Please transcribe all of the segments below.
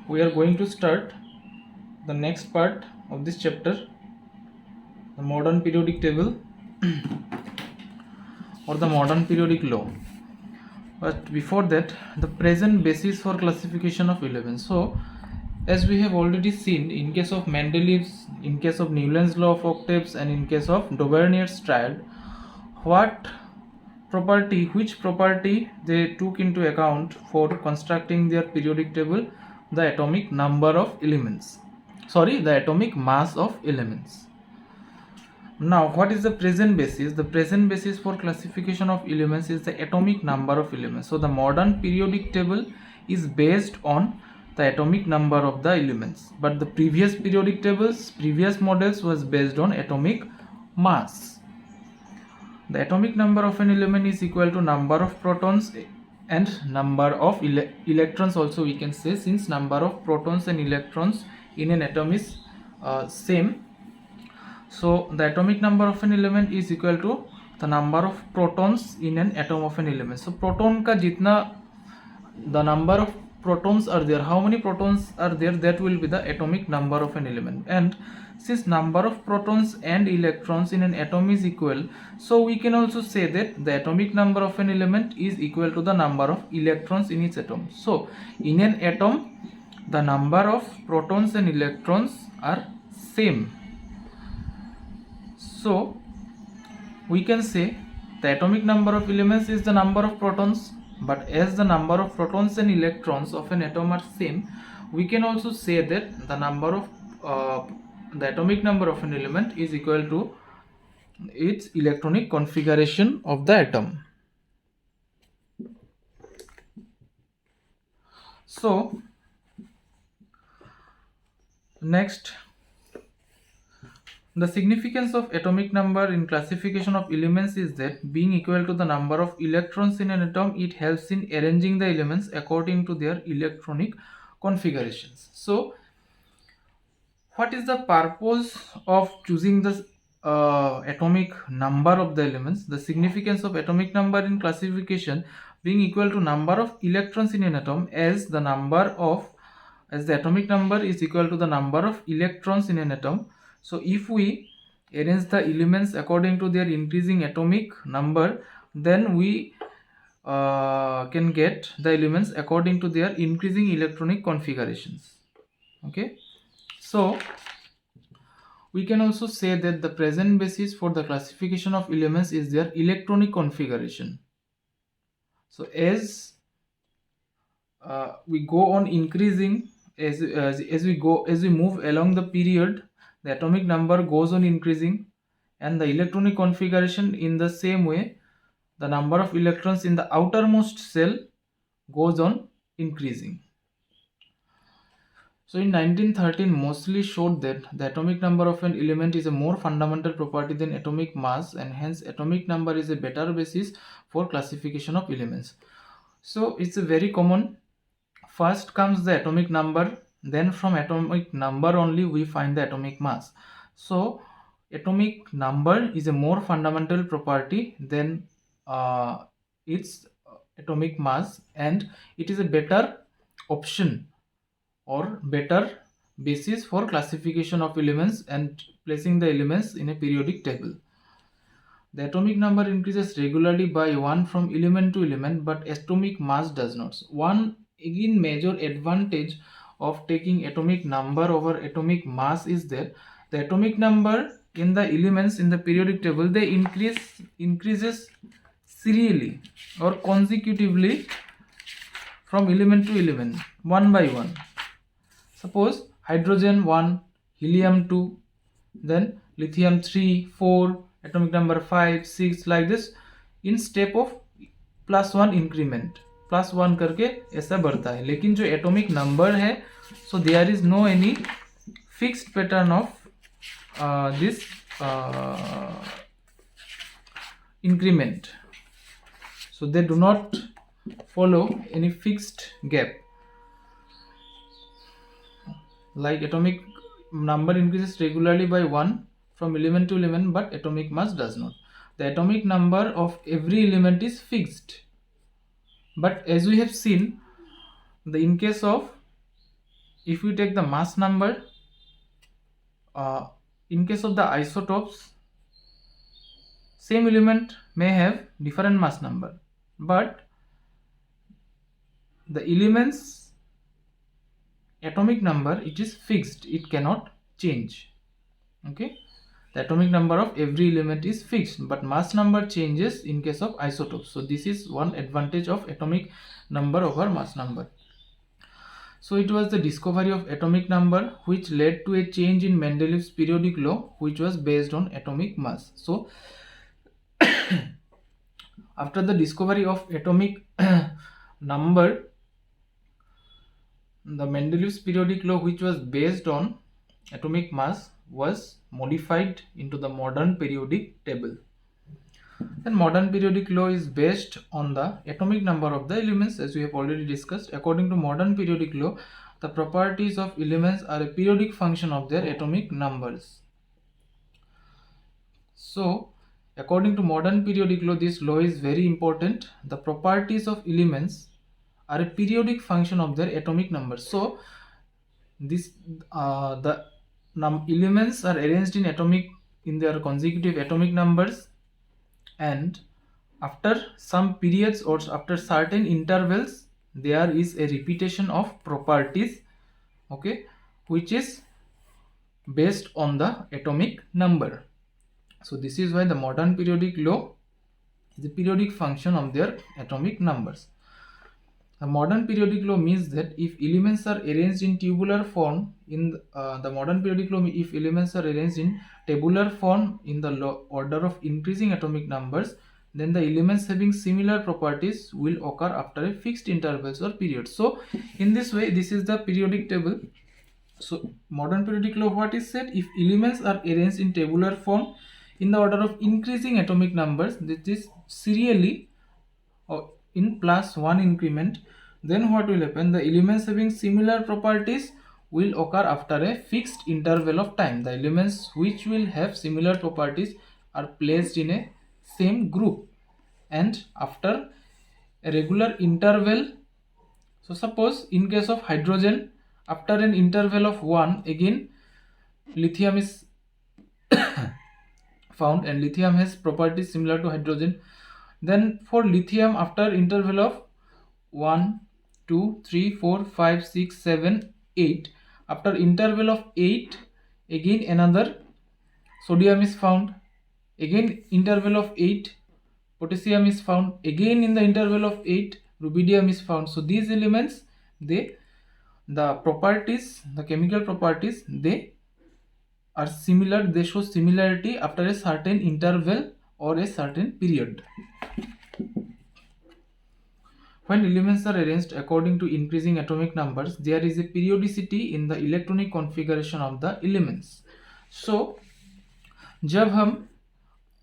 we are going to start the next part of this chapter, the modern periodic table or the modern periodic law. But before that, the present basis for classification of elements. So as we have already seen, in case of Mendeleev's, in case of Newland's law of octaves, and in case of Dauvernier's triad, which property they took into account for constructing their periodic table? The atomic number of elements, the atomic mass of elements. Now what is the present basis? The present basis for classification of elements is the atomic number of elements. So the modern periodic table is based on the atomic number of the elements, but the previous periodic tables, previous models was based on atomic mass. The atomic number of an element is equal to number of protons and number of electrons also, we can say, since number of protons and electrons in an atom is same. So the atomic number of an element is equal to the number of protons in an atom of an element. So proton ka jitna, the number of protons are there, how many protons are there, that will be the atomic number of an element. And since number of protons and electrons in an atom is equal, so we can also say that the atomic number of an element is equal to the number of electrons in its atom. So in an atom, the number of protons and electrons are same. So we can say the atomic number of elements is the number of protons, but as the number of protons and electrons of an atom are same, we can also say that the number of the atomic number of an element is equal to its electronic configuration of the atom. So next, the significance of atomic number in classification of elements is that being equal to the number of electrons in an atom, it helps in arranging the elements according to their electronic configurations. So what is the purpose of choosing the atomic number of the elements? The significance of atomic number in classification being equal to number of electrons in an atom, as the atomic number is equal to the number of electrons in an atom. So if we arrange the elements according to their increasing atomic number, then we can get the elements according to their increasing electronic configurations. Okay, so we can also say that the present basis for the classification of elements is their electronic configuration. So as we go on increasing, as we move along the period, the atomic number goes on increasing, and the electronic configuration in the same way, the number of electrons in the outermost cell goes on increasing. So in 1913, Moseley showed that the atomic number of an element is a more fundamental property than atomic mass, and hence atomic number is a better basis for classification of elements. So it's a very common. First comes the atomic number, then from atomic number only we find the atomic mass. So atomic number is a more fundamental property than its atomic mass, and it is a better option or better basis for classification of elements and placing the elements in a periodic table. The atomic number increases regularly by 1 from element to element, but atomic mass does not. One again major advantage of taking atomic number over atomic mass is that the atomic number in the elements in the periodic table, they increases serially or consecutively from element to element, one by one. Suppose hydrogen 1, helium 2, then lithium 3, 4, atomic number 5, 6, like this, in step of +1 increment, +1 करके ऐसा बढ़ता है. लेकिन जो atomic number है, so there is no any fixed pattern of this increment, so they do not follow any fixed gap. Like atomic number increases regularly by 1 from element to element, but atomic mass does not. The atomic number of every element is fixed, but as we have seen, in case of if we take the mass number, in case of the isotopes, same element may have different mass number, but the element's atomic number, it is fixed, it cannot change. Okay, the atomic number of every element is fixed, but mass number changes in case of isotopes. So this is one advantage of atomic number over mass number. So it was the discovery of atomic number which led to a change in Mendeleev's periodic law, which was based on atomic mass. So after the discovery of atomic number, the Mendeleev's periodic law, which was based on atomic mass, was modified into the modern periodic table. Then modern periodic law is based on the atomic number of the elements, as we have already discussed. According to modern periodic law, the properties of elements are a periodic function of their atomic numbers. So according to modern periodic law, this law is very important. The properties of elements are a periodic function of their atomic numbers. So this the elements are arranged in their consecutive atomic numbers, and after some periods or after certain intervals there is a repetition of properties, okay, which is based on the atomic number. So this is why the modern periodic law is a periodic function of their atomic numbers. The modern periodic law means that if elements are arranged in tabular form the modern periodic law, if elements are arranged in tabular form in the order of increasing atomic numbers, then the elements having similar properties will occur after a fixed intervals or periods. So in this way, this is the periodic table. So modern periodic law, what is said, if elements are arranged in tabular form in the order of increasing atomic numbers, that is serially or in plus one increment, then what will happen, the elements having similar properties will occur after a fixed interval of time. The elements which will have similar properties are placed in a same group and after a regular interval. So suppose in case of hydrogen, after an interval of 1, again lithium is found, and lithium has properties similar to hydrogen. Then for lithium, after interval of 1, 2, 3, 4, 5, 6, 7, 8, after interval of 8, again another sodium is found, again interval of 8 potassium is found, again in the interval of 8 rubidium is found. So these elements, the properties, the chemical properties, they are similar, they show similarity after a certain interval or a certain period. When elements are arranged according to increasing atomic numbers, there is a periodicity in the electronic configuration of the elements. So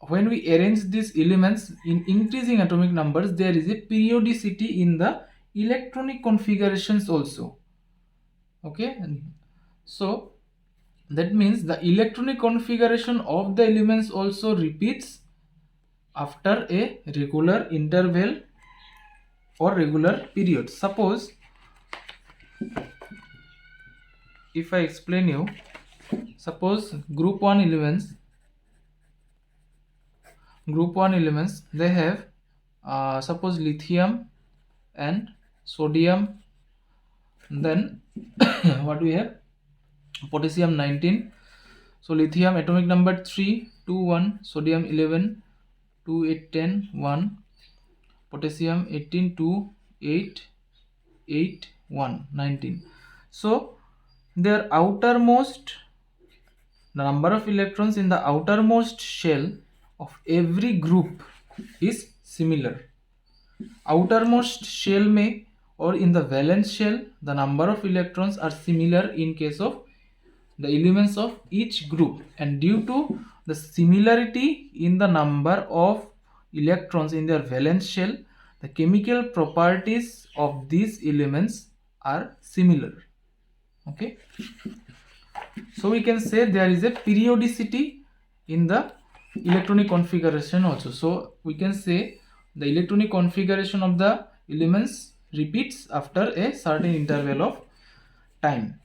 when we arrange these elements in increasing atomic numbers, there is a periodicity in the electronic configurations also. Okay, so that means the electronic configuration of the elements also repeats after a regular interval or regular period. Suppose if I explain you, suppose group 1 elements, they have suppose lithium and sodium, then what we have, potassium 19. So lithium atomic number 3, 2, 1, sodium 11, 2, 8, 10, 1, potassium 18, 2, 8, 8, 1, 19. So their outermost, the number of electrons in the outermost shell of every group is similar. Outermost shell may, or in the valence shell, the number of electrons are similar in case of the elements of each group, and due to the similarity in the number of electrons in their valence shell, the chemical properties of these elements are similar. Okay, so we can say there is a periodicity in the electronic configuration also. So we can say the electronic configuration of the elements repeats after a certain interval of time.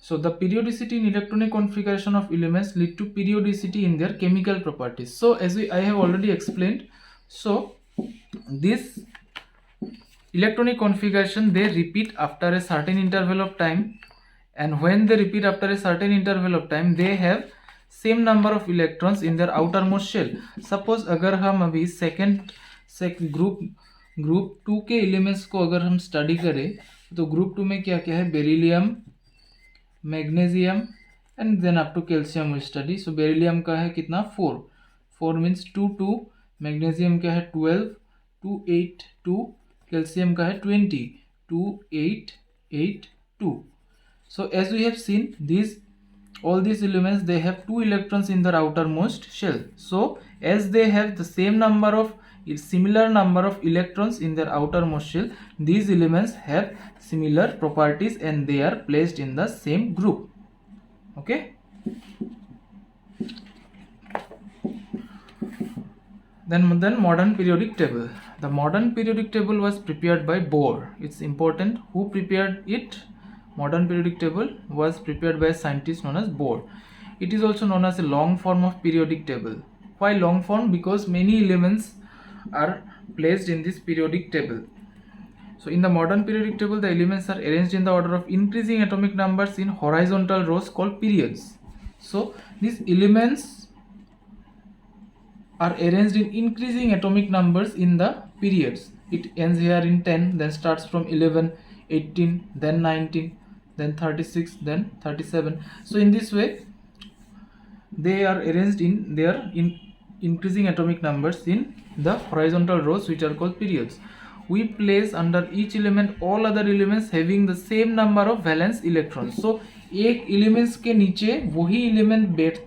So the periodicity in electronic configuration of elements lead to periodicity in their chemical properties. So as I have already explained, so this electronic configuration, they repeat after a certain interval of time, and when they repeat after a certain interval of time, they have same number of electrons in their outermost shell. Suppose अगर हम अभी second group 2 के elements को अगर हम study करें, तो group 2 में क्या क्या है, beryllium, magnesium and then up to calcium will study. So beryllium का है कितना, 4 मीन्स 2, मैग्नीशियम का है 12, 2, 8, 2, कैल्शियम का है 20, 2, 8, 8, 2. So as we have seen, all these elements, they have 2 electrons in their outermost shell. So as they have the similar number of electrons in their outermost shell, these elements have similar properties and they are placed in the same group. Okay. Then modern periodic table. The modern periodic table was prepared by Bohr. It's important who prepared it. Modern periodic table was prepared by a scientist known as Bohr. It is also known as a long form of periodic table. Why long form? Because many elements are placed in this periodic table. So in the modern periodic table, the elements are arranged in the order of increasing atomic numbers in horizontal rows called periods. So these elements are arranged in increasing atomic numbers in the periods. It ends here in 10, then starts from 11, 18, then 19, then 36, then 37. So in this way, they are arranged in their increasing atomic numbers in the horizontal rows, which are called periods. We place under each element all other elements having the same number of valence electrons. So एक elements के नीचे वही element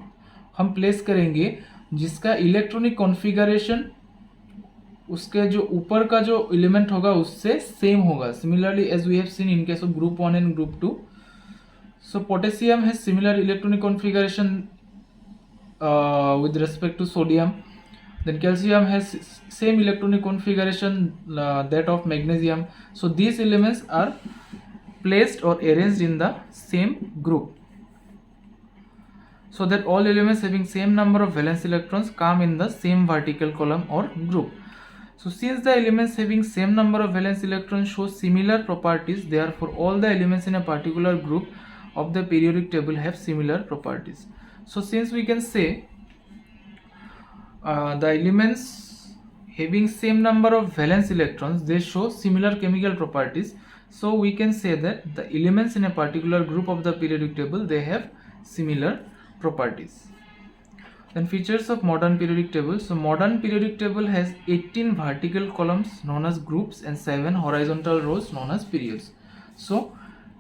हम place करेंगे जिसका electronic configuration उसके जो ऊपर का जो एलिमेंट होगा उससे सेम होगा. Similarly as we have seen in case of group 1 and group 2. So potassium has similar electronic configuration with respect to sodium. Then calcium has same electronic configuration that of magnesium. So these elements are placed or arranged in the same group, so that all elements having same number of valence electrons come in the same vertical column or group. So since the elements having same number of valence electrons show similar properties, therefore all the elements in a particular group of the periodic table have similar properties. So since we can say the elements having same number of valence electrons, they show similar chemical properties, so we can say that the elements in a particular group of the periodic table, they have similar properties. Then features of modern periodic table. So modern periodic table has 18 vertical columns known as groups and 7 horizontal rows known as periods. So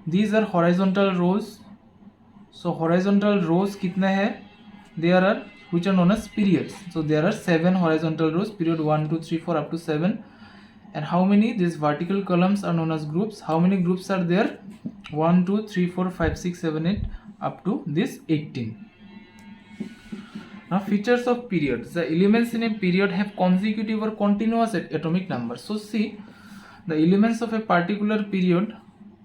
these are horizontal rows. So horizontal rows कितने हैं? There are, which are known as periods. So there are 7 horizontal rows, period 1, 2, 3, 4 up to 7. And how many? These vertical columns are known as groups. How many groups are there? 1, 2, 3, 4, 5, 6, 7, 8 up to this 18. Now features of periods. The elements in a period have consecutive or continuous atomic numbers. So see, the elements of a particular period,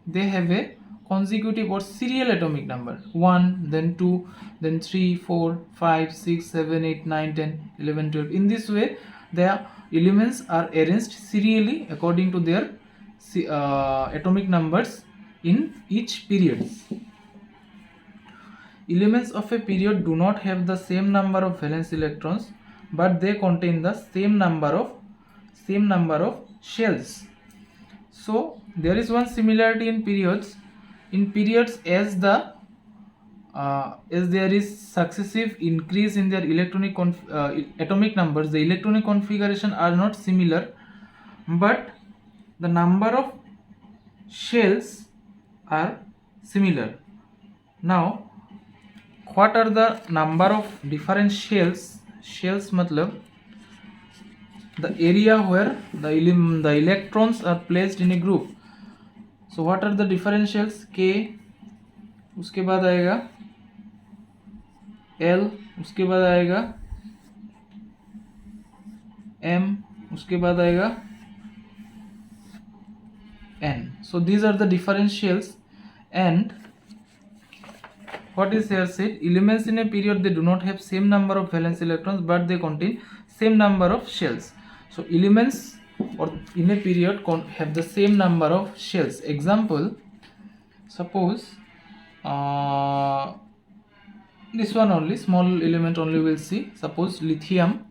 they have a consecutive or serial atomic number. 1, then 2, then 3, 4, 5, 6, 7, 8, 9, 10, 11, 12. In this way, the elements are arranged serially according to their atomic numbers in each period. Elements of a period do not have the same number of valence electrons, but they contain the same number of shells. So there is one similarity in periods. In periods, as there is successive increase in their atomic numbers, the electronic configuration are not similar, but the number of shells are similar. Now what are the number of different shells? Shells matlab the area where the electrons are placed in a group. So what are the different shells? K, उसके बाद आएगा L, उसके बाद आएगा M, उसके बाद आएगा N. So these are the different shells, and what is here said, elements in a period, they do not have same number of valence electrons, but they contain same number of shells. So elements or in a period have the same number of shells. Example, suppose this one only, small element only we'll see. Suppose lithium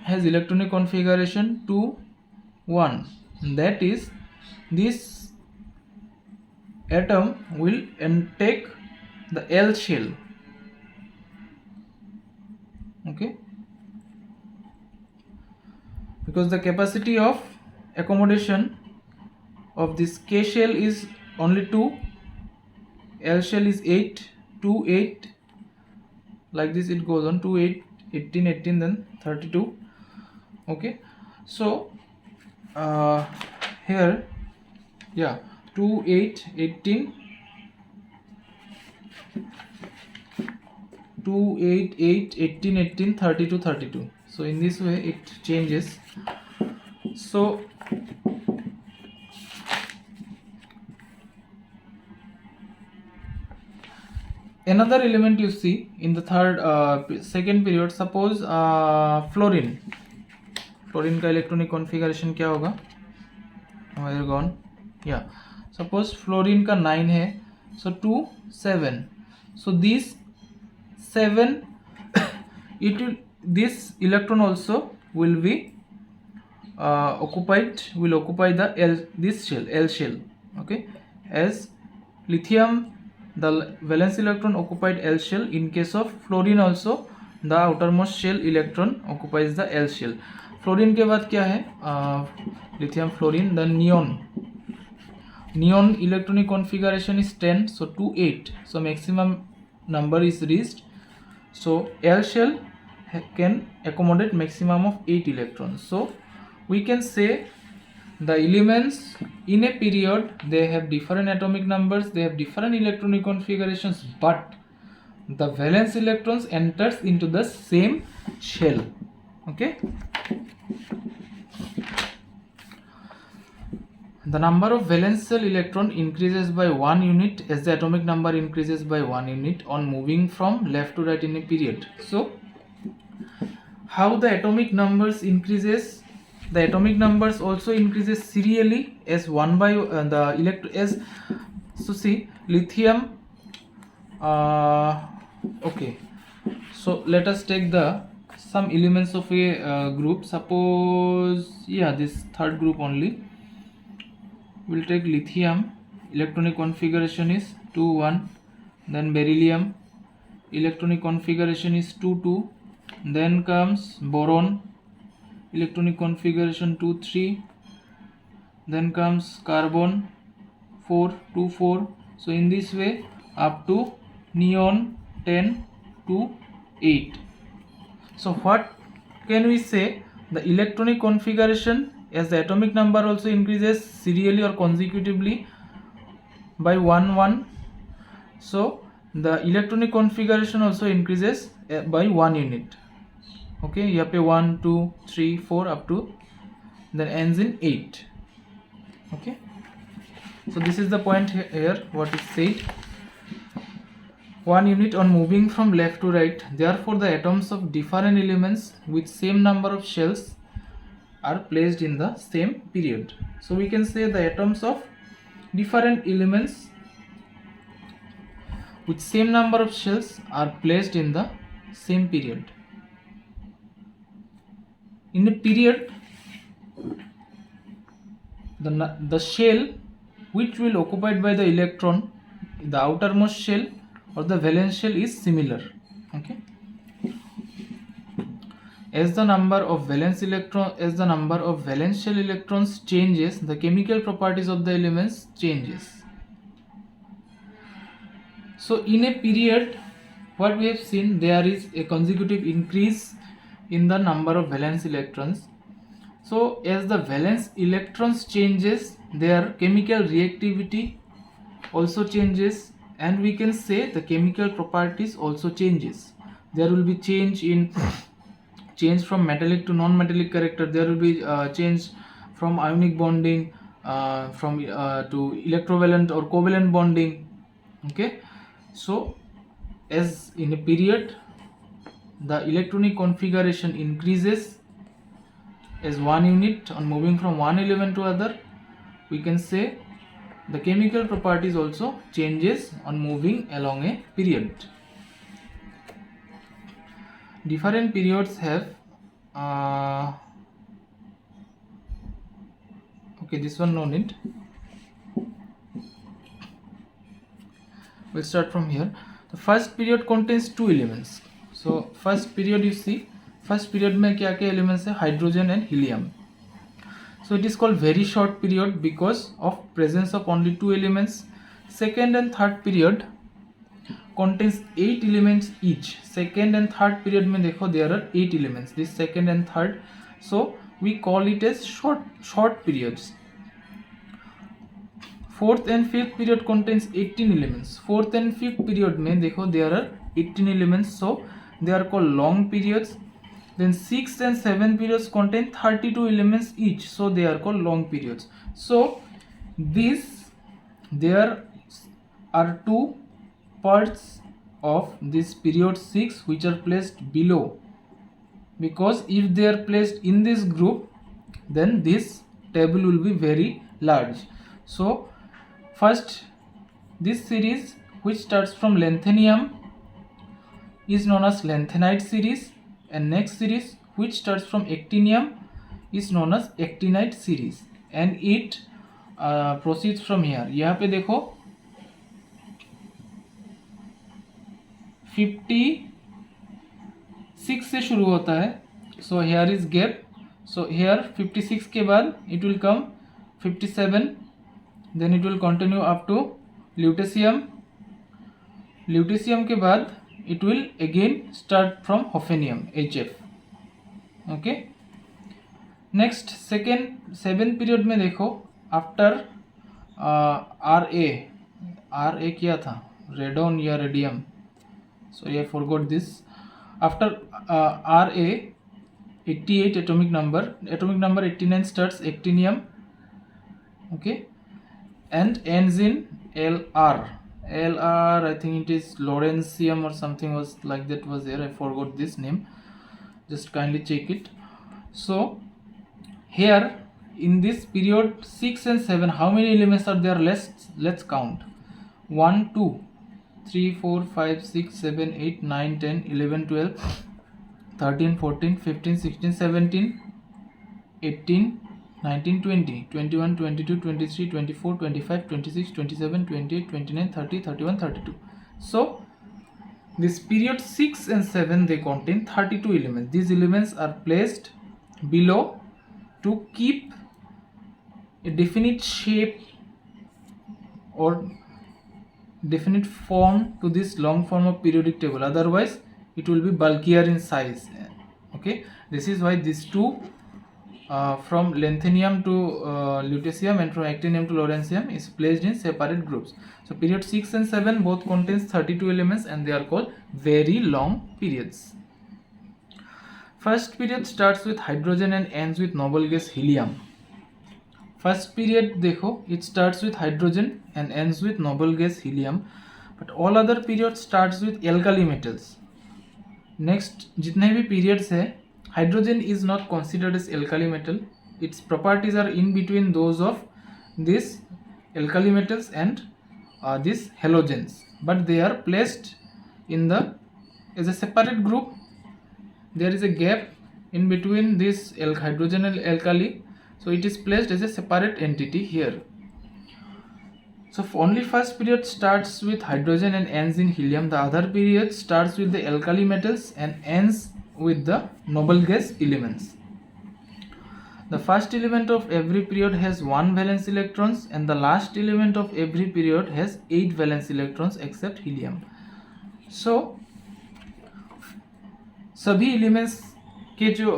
has electronic configuration 2 1, that is, this atom will take the L shell. Okay, because the capacity of accommodation of this K shell is only 2, L shell is 8, 2 8, like this it goes on, 2 8 18 18, then 32. Okay, so here, yeah, 2 8 18, 2 8 8 18 18, 32 32. So in this way it changes. So another element you see in the second period, suppose fluorine का electronic configuration क्या होगा, where gone, या suppose fluorine का 9 है, सो 2 7, so this 7 it will, this electron also will be will occupy the this shell, L shell. Okay, as lithium, the valence electron occupied L shell. In case of fluorine also, the outermost shell electron occupies the L shell. Fluorine के बाद क्या है, lithium fluorine, the neon electronic configuration is 10, so 2 8, so maximum number is reached. So L shell can accommodate maximum of 8 electrons. So we can say the elements in a period, they have different atomic numbers, they have different electronic configurations, but the valence electrons enters into the same shell. Okay, the number of valence shell electron increases by 1 unit as the atomic number increases by 1 unit on moving from left to right in a period. So how the atomic numbers increases, the atomic numbers also increases serially as 1 by as, so see, lithium, okay, so let us take the some elements of a group. Suppose, yeah, this third group only, we'll take lithium, electronic configuration is 2 1, then beryllium, electronic configuration is 2 2, then comes boron, electronic configuration 2 3, then comes carbon 4 2 4. So in this way up to neon 10 to 8. So what can we say, the electronic configuration as the atomic number also increases serially or consecutively by 1 1, so the electronic configuration also increases by 1 unit. Okay, यहाँ पे 1 2 3 4 up to then ends in 8. Okay, so this is the point here, what is said, 1 unit on moving from left to right. Therefore the atoms of different elements with same number of shells are placed in the same period. So we can say the atoms of different elements with same number of shells are placed in the same period. In a period, the shell which will occupied by the electron, the outermost shell or the valence shell, is similar. Okay, as the number of valence shell electrons changes, the chemical properties of the elements changes. So in a period, what we have seen, there is a consecutive increase in the number of valence electrons. So as the valence electrons changes, their chemical reactivity also changes, and we can say the chemical properties also changes. There will be change from metallic to non-metallic character. There will be change from ionic bonding to electrovalent or covalent bonding. Okay, so as in a period the electronic configuration increases as one unit on moving from one element to other, we can say the chemical properties also changes on moving along a period. Different periods have okay, this one no need. We'll start from here. The first period contains two elements. So first period, you see, first period में क्या क्या elements है? Hydrogen and helium. So it is called very short period because of presence of only two elements. Second and third period contains 8 elements each. Second and third period में देखो there are 8 elements. This second and third, so we call it as short periods. Fourth and fifth period contains 18 elements. Fourth and fifth period में देखो there are 18 elements, so they are called long periods. Then sixth and seventh periods contain 32 elements each, so they are called long periods. So there are two parts of this period 6 which are placed below, because if they are placed in this group then this table will be very large. So first, this series which starts from lanthanum is known as lanthanide series, and next series which starts from actinium is known as actinide series, and it proceeds from here. यहाँ पे देखो 56 से शुरू होता है, so here is gap, so here 56 के बाद it will come 57, then it will continue up to lutetium. Lutetium के बाद it will again start from hafnium, HF. Okay, next second 7th period में देखो after RA क्या था, radon या radium, sorry I forgot this. After RA 88 atomic number 89 starts actinium. Okay, and ends in LR. I think it is lawrencium or something was like that was there. I forgot this name. Just kindly check it. So here in this period 6 and 7, how many elements are there? Let's count. 1, 2, 3, 4, 5, 6, 7, 8, 9, 10, 11, 12, 13, 14, 15, 16, 17, 18, 19, 20, 21, 22, 23, 24, 25, 26, 27, 28, 29, 30, 31, 32. So this period 6 and 7, they contain 32 elements. These elements are placed below to keep a definite shape or definite form to this long form of periodic table, otherwise it will be bulkier in size. Okay, this is why these two from lanthanum to lutetium and from actinium to lawrencium is placed in separate groups. So period 6 and 7 both contains 32 elements and they are called very long periods. First period starts with hydrogen and ends with noble gas helium. First period देखो it starts with hydrogen and ends with noble gas helium, but all other periods starts with alkali metals. Next जितने भी periods है, hydrogen is not considered as alkali metal. Its properties are in between those of these alkali metals and these halogens, but they are placed in the as a separate group. There is a gap in between this hydrogen and alkali, so it is placed as a separate entity here. So only first period starts with hydrogen and ends in helium. The other period starts with the alkali metals and ends with the noble gas elements. The first element of every period has 1 valence electrons and the last element of every period has 8 valence electrons except helium. So सभी elements के जो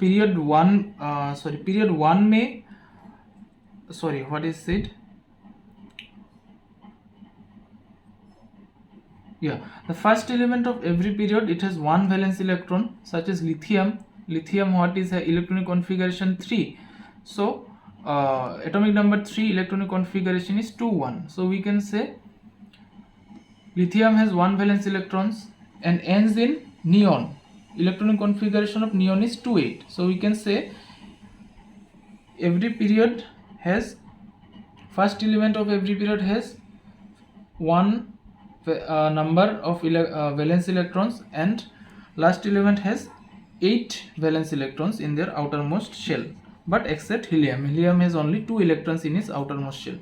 period 1 में what is it? Yeah, the first element of every period, it has 1 valence electron, such as lithium. What is a electronic configuration 3? So atomic number 3 electronic configuration is 2 1. So we can say Lithium has 1 valence electrons and ends in neon. Electronic configuration of neon is 2,8. So we can say every period has, first element of every period has one number of valence electrons, and last element has 8 valence electrons in their outermost shell, but except helium. Helium has only 2 electrons in its outermost shell.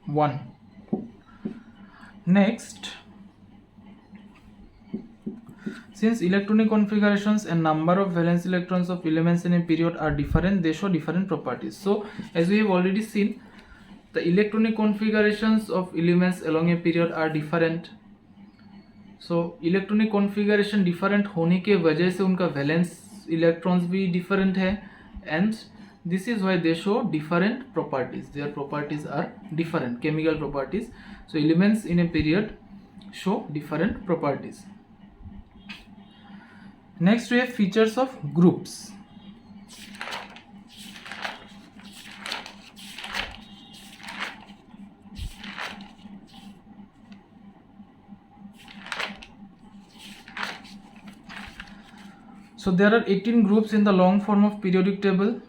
One. Next, since electronic configurations and number of valence electrons of elements in a period are different, they show different properties. So as we have already seen, the electronic configurations of elements along a period are different. So electronic configuration different होने के वजह से उनका valence electrons भी different है, and this is why they show different properties. Their properties are different, chemical properties. So elements in a period show different properties. Next we have features of groups. So there are 18 groups in the long form of periodic table.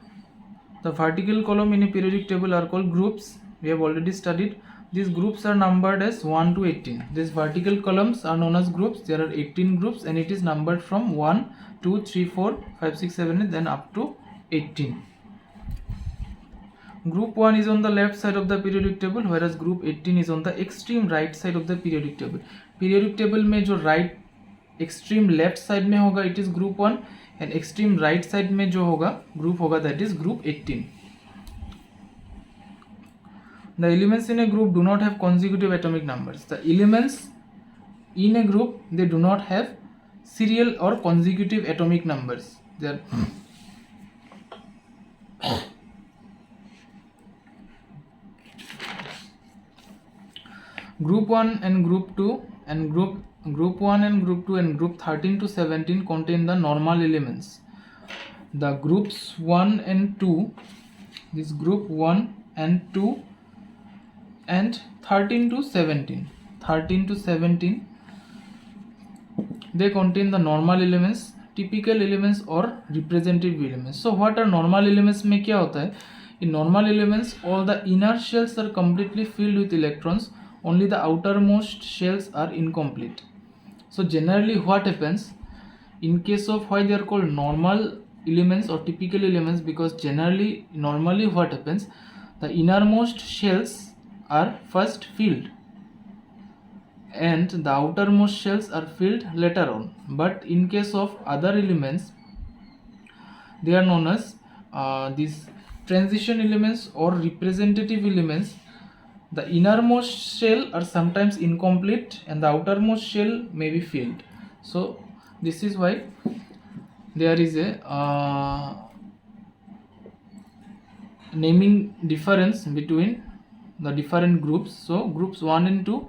The vertical column in a periodic table are called groups. We have already studied. These groups are numbered as 1 to 18. These vertical columns are known as groups. There are 18 groups and it is numbered from 1, 2, 3, 4, 5, 6, 7, then up to 18. Group 1 is on the left side of the periodic table, whereas group 18 is on the extreme right side of the periodic table. Periodic table में जो right extreme left side में होगा it is group 1, and extreme right side में जो होगा group होगा that is group 18. The elements in a group do not have consecutive atomic numbers. The elements in a group, they do not have serial or consecutive atomic numbers. They are group 1 and group 2 and group 1 and group 2 and group 13 to 17 contain the normal elements. The groups 1 and 2, this group 1 and 2 and 13 to 17, they contain the normal elements, typical elements or representative elements. So what are normal elements में क्या होता है? In normal elements, all the inner shells are completely filled with electrons, only the outermost shells are incomplete. So generally what happens in case of why they are called normal elements or typical elements, because normally what happens, the innermost shells are first filled and the outermost shells are filled later on. But in case of other elements, they are known as these transition elements or representative elements. The innermost shell are sometimes incomplete and the outermost shell may be filled. So this is why there is a naming difference between the different groups. So groups 1 and 2,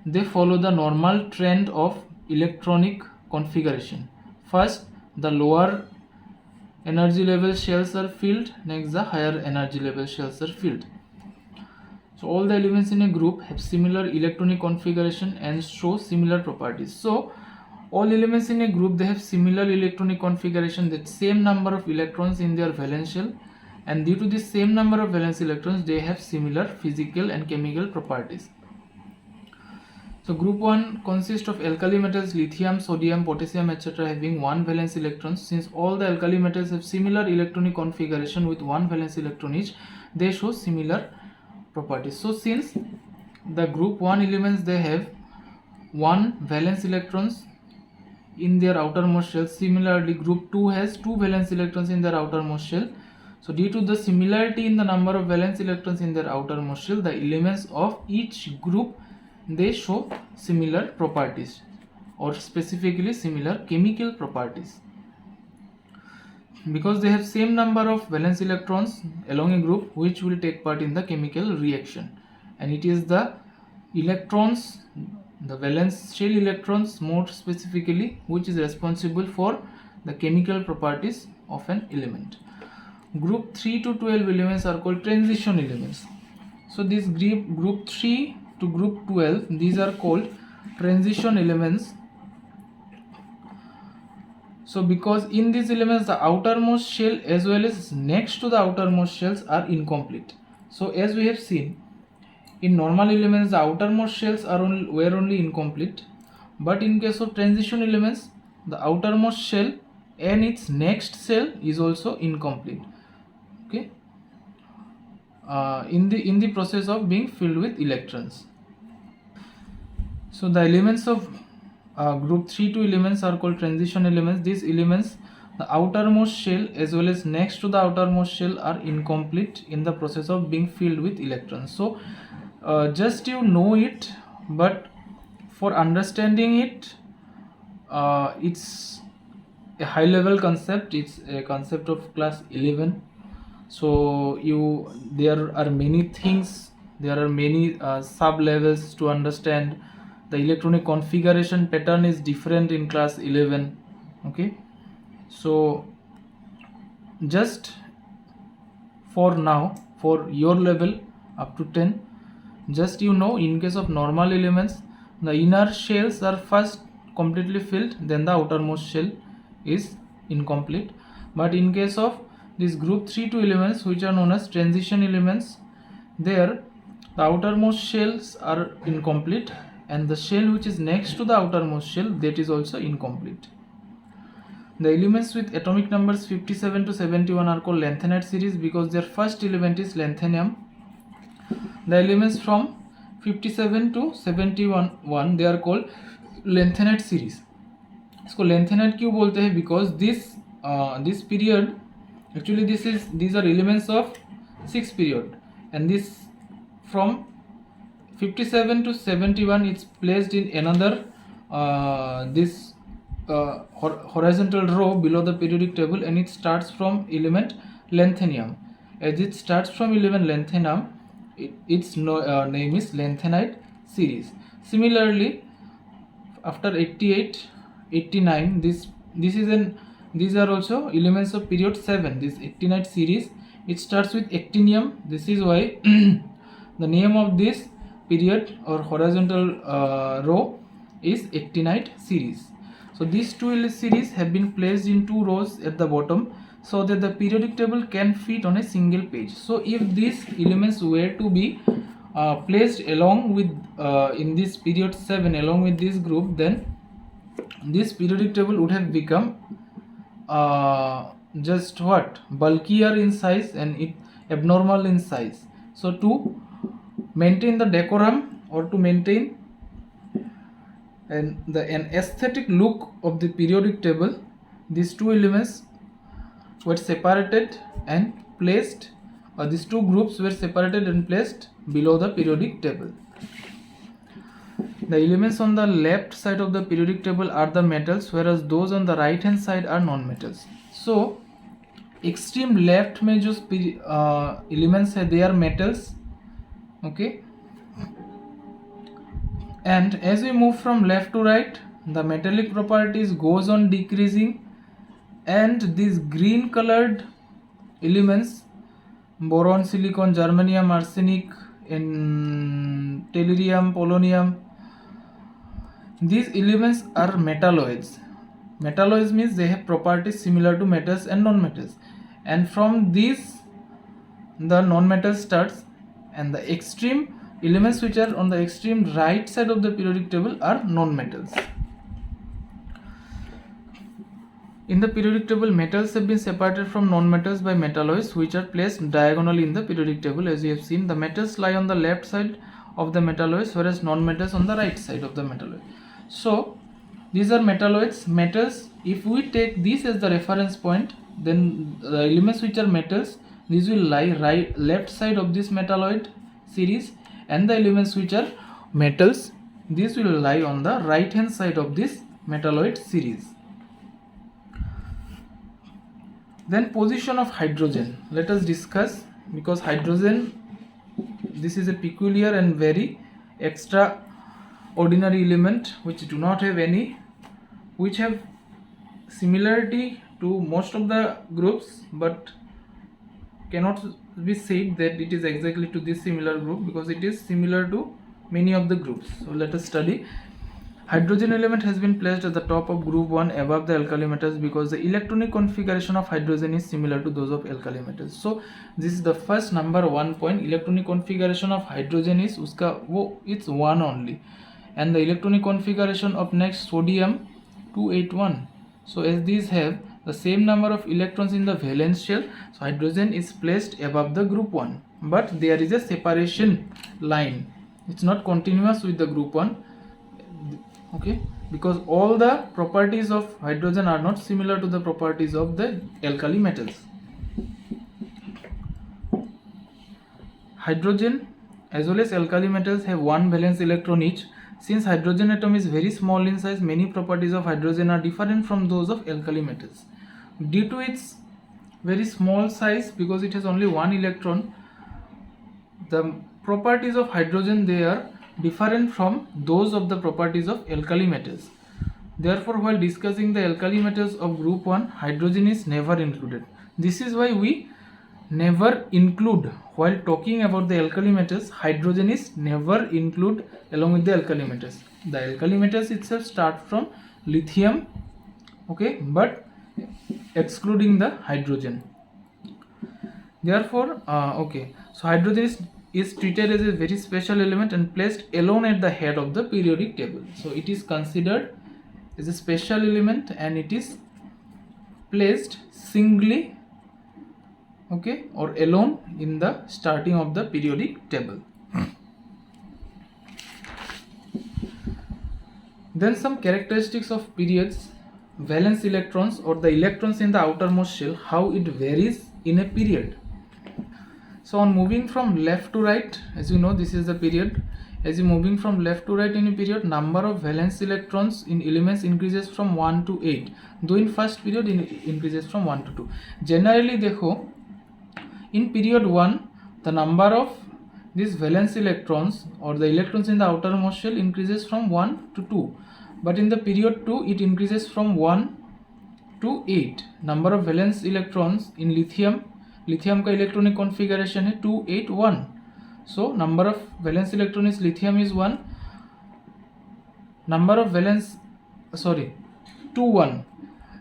they follow the normal trend of electronic configuration. First, the lower energy level shells are filled, next the higher energy level shells are filled. So all the elements in a group have similar electronic configuration and show similar properties. So all elements in a group, they have similar electronic configuration, that same number of electrons in their valence shell, and due to this same number of valence electrons, they have similar physical and chemical properties. So group 1 consists of alkali metals lithium, sodium, potassium, etc. having 1 valence electron. Since all the alkali metals have similar electronic configuration with 1 valence electron each, they show similar properties. So since the group 1 elements, they have 1 valence electrons in their outermost shell, similarly group 2 has 2 valence electrons in their outermost shell. So due to the similarity in the number of valence electrons in their outermost shell, the elements of each group, they show similar properties or specifically similar chemical properties. Because they have same number of valence electrons along a group which will take part in the chemical reaction, and it is the electrons, the valence shell electrons more specifically, which is responsible for the chemical properties of an element. Group 3 to 12 elements are called transition elements. So this group 3 to group 12, these are called transition elements. So because in these elements the outermost shell as well as next to the outermost shells are incomplete. So as we have seen, in normal elements the outermost shells were only incomplete, but in case of transition elements the outermost shell and its next shell is also incomplete. Okay, in the process of being filled with electrons. So the elements of group 3 to elements are called transition elements. These elements, the outermost shell as well as next to the outermost shell are incomplete in the process of being filled with electrons. So just you know it, but for understanding it, it's a high level concept. It's a concept of class 11. So there are many things, there are many sub levels to understand. The electronic configuration pattern is different in class 11. Okay, so just for now, for your level up to 10, just in case of normal elements the inner shells are first completely filled, then the outermost shell is incomplete. But in case of these group 3 to elements which are known as transition elements, there the outermost shells are incomplete and the shell which is next to the outermost shell, that is also incomplete. The elements with atomic numbers 57 to 71 are called lanthanide series because their first element is lanthanum. The elements from 57 to 71 they are called lanthanide series. इसको lanthanide क्यों बोलते हैं? Because this period, actually these are elements of 6 period, and this from 57 to 71 it's placed in another horizontal row below the periodic table, and it starts from element lanthanum. As it starts from element lanthanum, its name is lanthanide series. Similarly, after 88, 89, these are also elements of period 7. This actinide series, it starts with actinium. This is why the name of this period or horizontal row is actinide series. So these two series have been placed in two rows at the bottom so that the periodic table can fit on a single page. So if these elements were to be placed along with in this period 7 along with this group, then this periodic table would have become just bulkier in size and it abnormal in size. So to maintain the decorum or to maintain an aesthetic look of the periodic table, these two elements were separated and placed, or these two groups were separated and placed below the periodic table. The elements on the left side of the periodic table are the metals, whereas those on the right hand side are non-metals. So extreme left में जो elements है they are metals. Okay, and as we move from left to right, the metallic properties goes on decreasing, and these green colored elements, boron, silicon, germanium, arsenic, and tellurium, polonium, these elements are metalloids. Metalloids means they have properties similar to metals and non-metals, and from these the non-metal starts, and the extreme elements which are on the extreme right side of the periodic table are non-metals. In the periodic table, metals have been separated from non-metals by metalloids which are placed diagonally in the periodic table. As you have seen, the metals lie on the left side of the metalloids, whereas non-metals on the right side of the metalloid. So these are metalloids. Metals, if we take this as the reference point, then the elements which are metals, these will lie left side of this metalloid series, and the elements which are metals, these will lie on the right hand side of this metalloid series. Then position of hydrogen, let us discuss, because hydrogen, this is a peculiar and very extraordinary element which do not have any, which have similarity to most of the groups, but cannot be said that it is exactly to this similar group because it is similar to many of the groups. So let us study. Hydrogen element has been placed at the top of group 1 above the alkali metals because the electronic configuration of hydrogen is similar to those of alkali metals. So this is the first number 1 point. Electronic configuration of hydrogen is it's 1 only, and the electronic configuration of next sodium 281. So as these have the same number of electrons in the valence shell, so hydrogen is placed above the group 1, but there is a separation line. It's not continuous with the group 1. Okay, because all the properties of hydrogen are not similar to the properties of the alkali metals. Hydrogen as well as alkali metals have one valence electron each. Since hydrogen atom is very small in size, many properties of hydrogen are different from those of alkali metals. Due to its very small size, because it has only one electron, the properties of hydrogen, they are different from those of the properties of alkali metals. Therefore, while discussing the alkali metals of group 1, hydrogen is never included. This is why we never include, while talking about the alkali metals, hydrogen is never included along with the alkali metals. The alkali metals itself start from lithium, okay, but excluding the hydrogen. Therefore, so hydrogen is treated as a very special element and placed alone at the head of the periodic table. So it is considered as a special element and it is placed singly, okay, or alone in the starting of the periodic table. Then some characteristics of periods, valence electrons or the electrons in the outermost shell, how it varies in a period. So on moving from left to right, as you know, this is the period. As you moving from left to right in a period, number of valence electrons in elements increases from 1 to 8. Though in first period it increases from 1 to 2. Generally, देखो, in period 1, the number of these valence electrons or the electrons in the outermost shell increases from 1 to 2. But in the period 2, it increases from 1 to 8. Number of valence electrons in lithium का electronic configuration है 281. So number of valence electron is lithium is 1. Number of valence 21,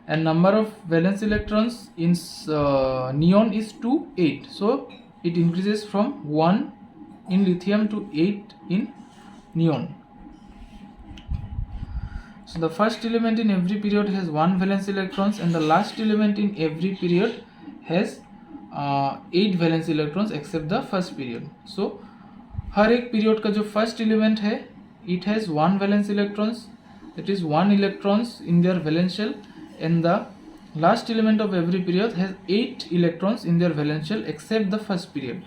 and number of valence electrons in neon is 28. So it increases from 1 in lithium to 8 in neon. So the first element in every period has 1 valence electrons and the last element in every period has 8 valence electrons except the first period. So हर एक period का जो first element है it has 1 valence electrons, that is 1 electrons in their valence shell, and the last element of every period has 8 electrons in their valence shell except the first period.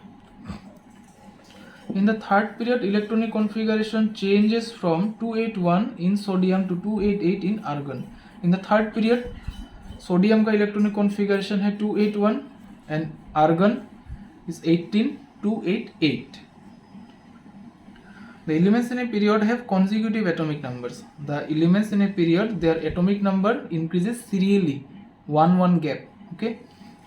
In the third period, electronic configuration changes from 281 in sodium to 288 in argon. In the third period, sodium का electronic configuration है 281 and argon is 18288. The elements in a period have consecutive atomic numbers. The elements in a period, their atomic number increases serially, 1 gap. Okay,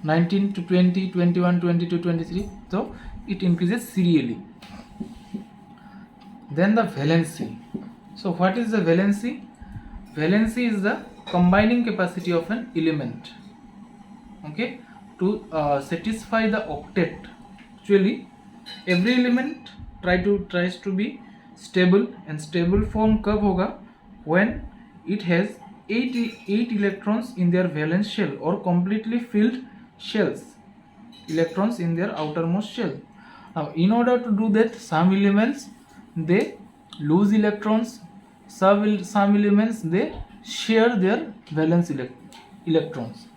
19 to 20, 21, 22, 23. So it increases serially. Then the valency. So what is the valency? Valency is the combining capacity of an element. Okay, to satisfy the octet. Actually, every element tries to be stable, and stable form कब होगा? When it has 8 electrons in their valence shell or completely filled shells, electrons in their outermost shell. Now in order to do that, some elements they lose electrons, some elements they share their valence electrons.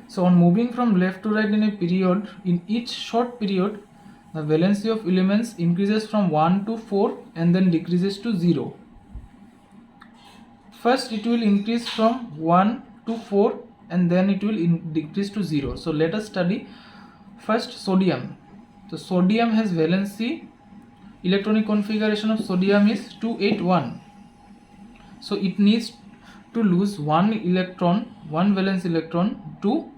So on moving from left to right in a period, in each short period, the valency of elements increases from 1 to 4 and then decreases to 0. First it will increase from 1 to 4 and then it will decrease to 0. So let us study first sodium. So sodium has valency, electronic configuration of sodium is 281. So it needs to lose one electron, one valence electron, to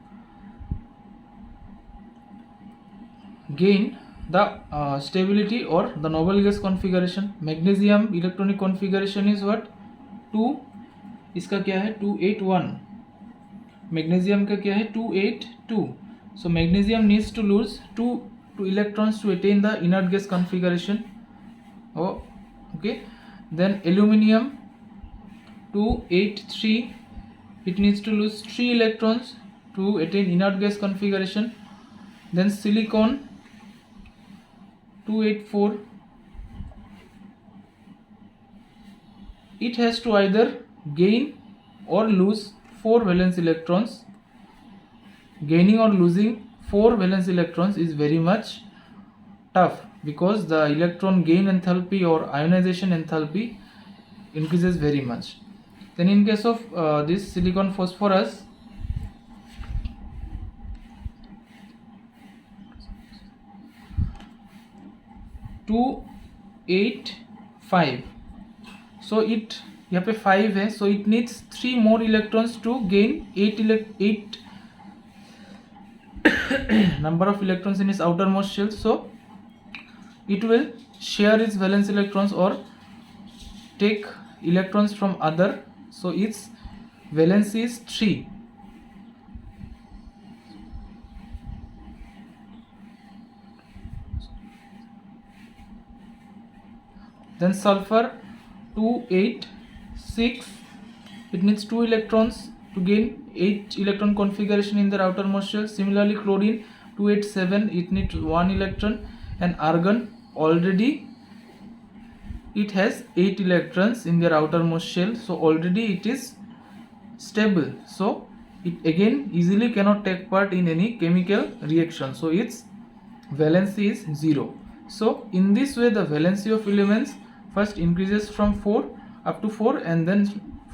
gain the stability or the noble gas configuration. Magnesium electronic configuration is what? 2, इसका क्या है 281, magnesium का क्या है 282. So magnesium needs to lose two electrons to attain the inert gas configuration. Oh, okay. Then aluminium 283, it needs to lose 3 electrons to attain inert gas configuration. Then silicon 284, it has to either gain or lose 4 valence electrons. Gaining or losing 4 valence electrons is very much tough, because the electron gain enthalpy or ionization enthalpy increases very much. Then in case of this silicon phosphorus, (285), so it यहाँ पे 5 है, so it needs 3 more electrons to gain 8 number of electrons in its outermost shell. So it will share its valence electrons or take electrons from other, so its valence is 3. Then sulfur 286, it needs 2 electrons to gain 8 electron configuration in their outermost shell. Similarly chlorine 287, it needs 1 electron, and argon already it has 8 electrons in their outermost shell, so already it is stable, so it again easily cannot take part in any chemical reaction, so its valency is 0. So in this way the valency of elements first increases from 4 up to 4, and then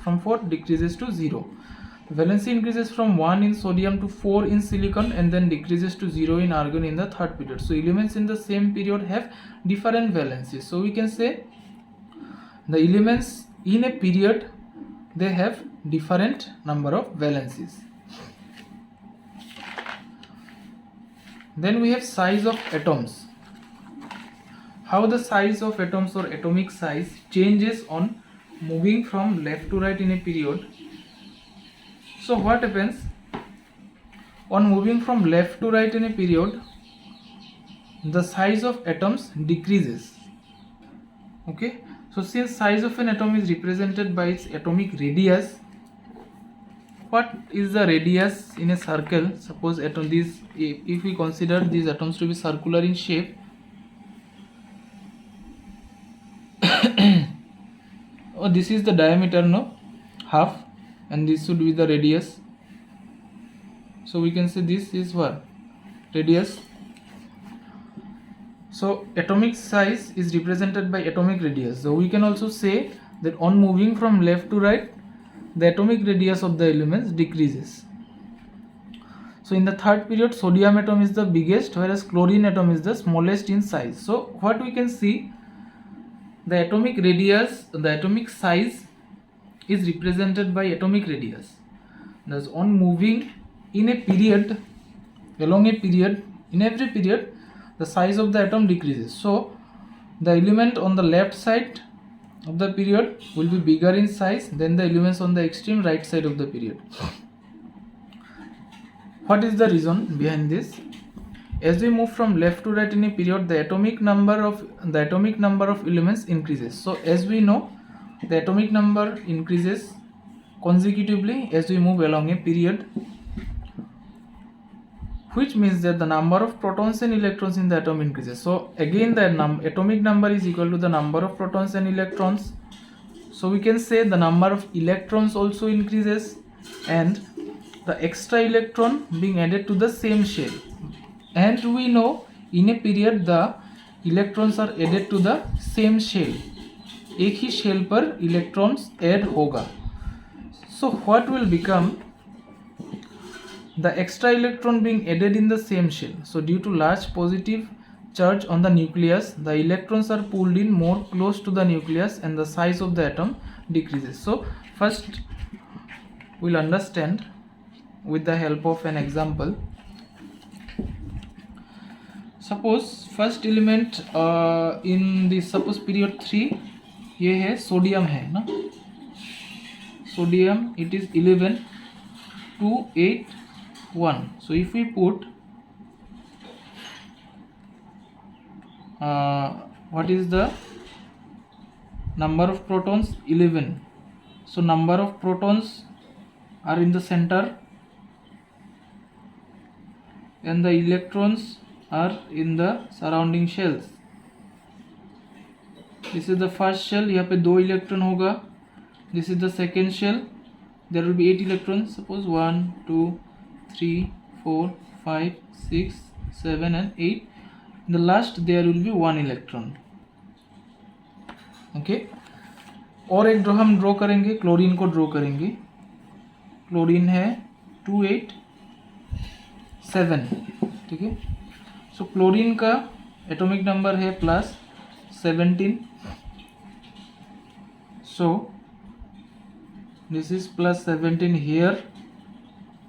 from 4 decreases to 0. Valency increases from 1 in sodium to 4 in silicon, and then decreases to 0 in argon in the third period. So elements in the same period have different valencies. So we can say the elements in a period, they have different number of valencies. Then we have size of atoms. How the size of atoms or atomic size changes on moving from left to right in a period. So what happens on moving from left to right in a period? The size of atoms decreases. Okay, so since size of an atom is represented by its atomic radius, what is the radius in a circle? Suppose atom, these, if we consider these atoms to be circular in shape, oh, this is the diameter, no, half, and this should be the radius. So we can say this is what? Radius. So atomic size is represented by atomic radius. So we can also say that on moving from left to right, the atomic radius of the elements decreases. So in the third period, sodium atom is the biggest, whereas chlorine atom is the smallest in size. So what we can see, the atomic radius, the atomic size is represented by atomic radius. Thus on moving in a period, along a period, in every period, the size of the atom decreases. So the element on the left side of the period will be bigger in size than the elements on the extreme right side of the period. What is the reason behind this? As we move from left to right in a period, the atomic number of elements increases. So as we know, the atomic number increases consecutively as we move along a period, which means that the number of protons and electrons in the atom increases. So again the atomic number is equal to the number of protons and electrons. So we can say the number of electrons also increases, and the extra electron being added to the same shell. And we know in a period the electrons are added to the same shell. एक ही shell पर electrons add होगा. So what will become? The extra electron being added in the same shell. So due to large positive charge on the nucleus, the electrons are pulled in more close to the nucleus, and the size of the atom decreases. So first we'll understand with the help of an example. Suppose first element in the suppose period 3 ये है sodium है ना, sodium it is 11 2 8 1. So if we put what is the number of protons? 11. So number of protons are in the center and the electrons are in the surrounding shells. This is the first shell, यहाँ पे 2 electron होगा. This is the second shell, there will be 8 electrons. Suppose 1 2 3 4 5 6 7 and 8. In the last there will be 1 electron. Okay. और एक draw हम draw करेंगे, chlorine को draw करेंगे. Chlorine है 2 8 7. ठीक है. सो क्लोरीन का एटॉमिक नंबर है +17. So this is +17 here.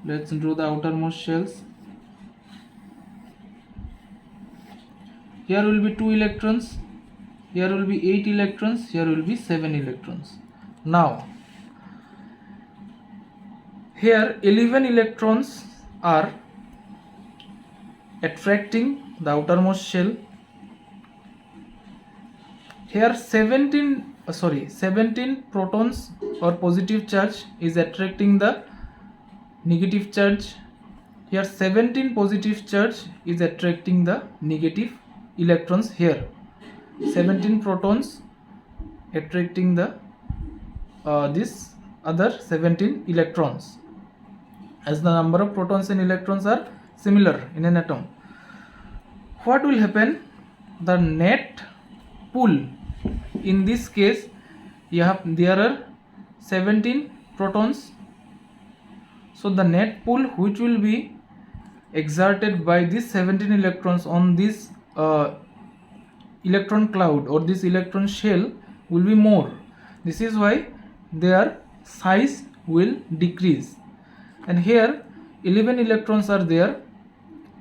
Let's draw the outermost shells. Here will be 2 electrons, here will be 8 electrons, here will be 7 electrons. Now here 11 electrons are attracting the outermost shell. Here 17 protons or positive charge is attracting the negative charge. Here 17 positive charge is attracting the negative electrons. Here 17 protons attracting the this other 17 electrons, as the number of protons and electrons are similar in an atom. What will happen? The net pull in this case, there are 17 protons. So the net pull which will be exerted by these 17 electrons on this electron cloud or this electron shell will be more. This is why their size will decrease. And here 11 electrons are there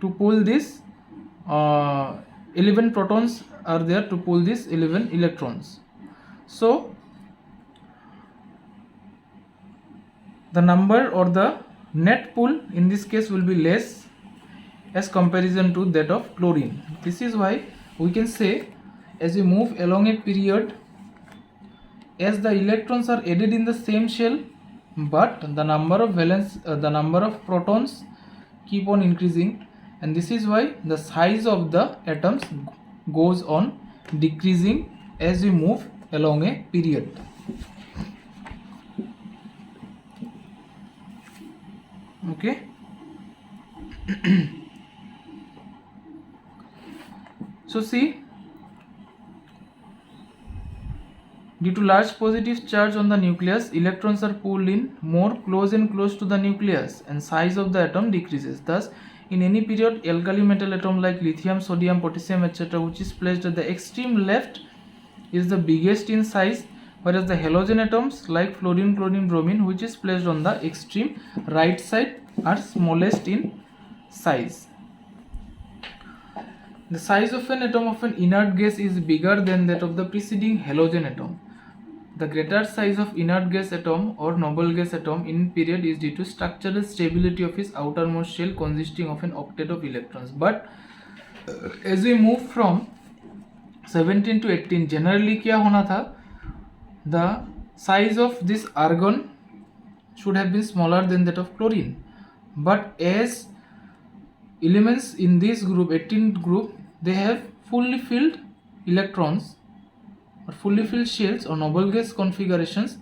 to pull this 11 protons are there to pull this 11 electrons. So the number or the net pull in this case will be less as comparison to that of chlorine. This is why we can say, as we move along a period, as the electrons are added in the same shell, but the number of the number of protons keep on increasing, and this is why the size of the atoms goes on decreasing as we move along a period. Okay. So see, due to large positive charge on the nucleus, electrons are pulled in more close and close to the nucleus, and size of the atom decreases. Thus, in any period, alkali metal atom like lithium, sodium, potassium, etc., which is placed at the extreme left, is the biggest in size, whereas the halogen atoms like fluorine, chlorine, bromine, which is placed on the extreme right side, are smallest in size. The size of an atom of an inert gas is bigger than that of the preceding halogen atom. The greater size of inert gas atom or noble gas atom in period is due to structural stability of its outermost shell consisting of an octet of electrons. But as we move from 17 to 18, generally क्या होना था? The size of this argon should have been smaller than that of chlorine. But as elements in this group, 18th group, they have fully filled electrons or fully filled shells or noble gas configurations,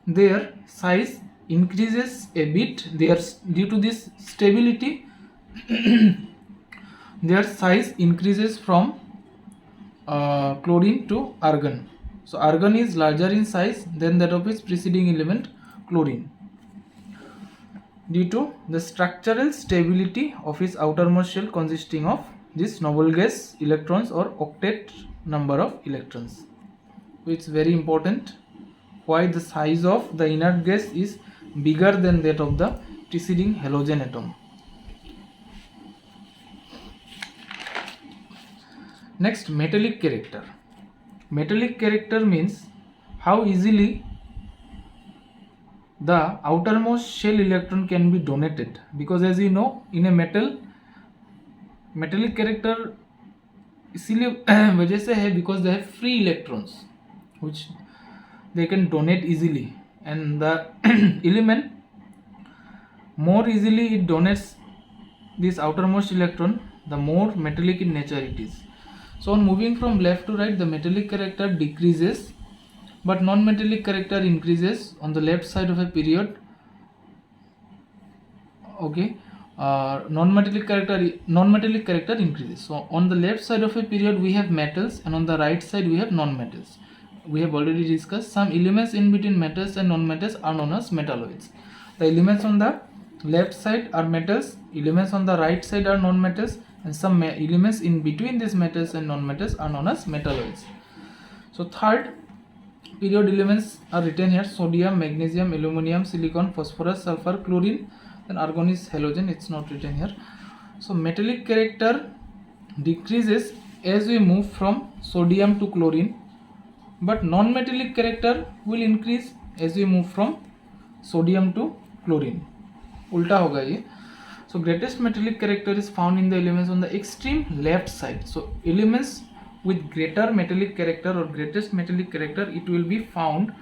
their size increases a bit. Due to this stability, their size increases from chlorine to argon. So argon is larger in size than that of its preceding element chlorine, due to the structural stability of its outermost shell consisting of this noble gas electrons or octet number of electrons. So it's very important why the size of the inert gas is bigger than that of the preceding halogen atom. Next, metallic character. Metallic character means how easily the outermost shell electron can be donated, because as you know, in a metallic character इसीलिए वजह से है because they have free electrons which they can donate easily, and the element more easily it donates this outermost electron, the more metallic in nature it is. So on moving from left to right, the metallic character decreases but non-metallic character increases on the left side of a period. Okay, non-metallic character increases. So on the left side of a period we have metals, and on the right side we have non-metals. We have already discussed some elements in between metals and non-metals are known as metalloids. The elements on the left side are metals, elements on the right side are non-metals, and some elements in between these metals and non-metals are known as metalloids. So third period elements are written here: sodium, magnesium, aluminum, silicon, phosphorus, sulfur, chlorine, then argon is halogen, it's not written here. So metallic character decreases as we move from sodium to chlorine, but non-metallic character will increase as we move from sodium to chlorine. उल्टा होगा ये. So greatest metallic character is found in the elements on the extreme left side. So elements with greater metallic character or greatest metallic character, it will be found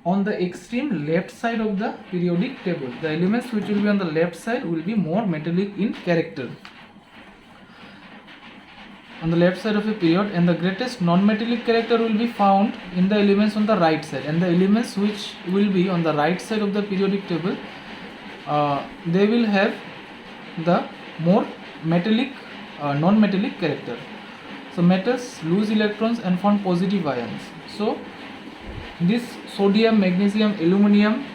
on the extreme left side of the periodic table. The elements which will be on the left side will be more metallic in character on the left side of a period, and the greatest non-metallic character will be found in the elements on the right side, and the elements which will be on the right side of the periodic table, they will have the more metallic non-metallic character. So metals lose electrons and form positive ions. So this sodium, magnesium, aluminum,